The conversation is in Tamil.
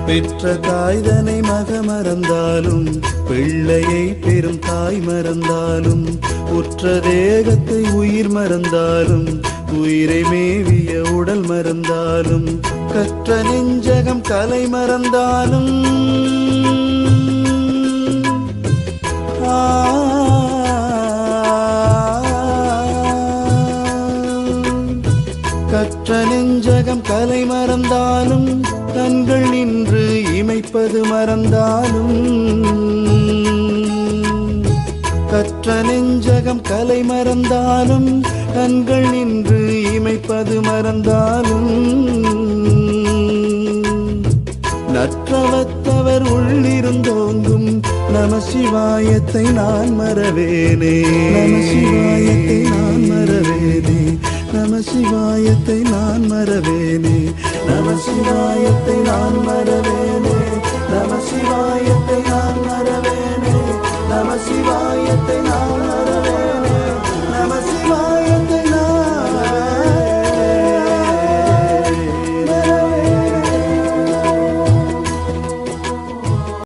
பெற்ற தாய்தனை மக மறந்தாலும் பிள்ளையை பெரும் தாய் மறந்தாலும் உற்ற தேகத்தை உயிர் மறந்தாலும் உயிரை மேவிய உடல் மறந்தாலும் கற்ற நெஞ்சகம் கலை மறந்தாலும் கற்ற நெஞ்சகம் கலை மறந்தாலும் கண்கள் நின்று இமைப்பது மறந்தாலும் கற்ற நெஞ்சகம் கலை மறந்தாலும் கண்கள் நின்று இமைப்பது மறந்தாலும் நற்றவத்தவர் உள்ளிருந்தோங்கும் நம சிவாயத்தை நான் மறவேனே நம சிவாயத்தை நான் மறவேனே நம சிவாயத்தை நான் மறவேனே நம சிவாயத்தை நான் மறவேனே நம சிவாயத்தை நான் மறவேனே நம சிவாயத்தை நான்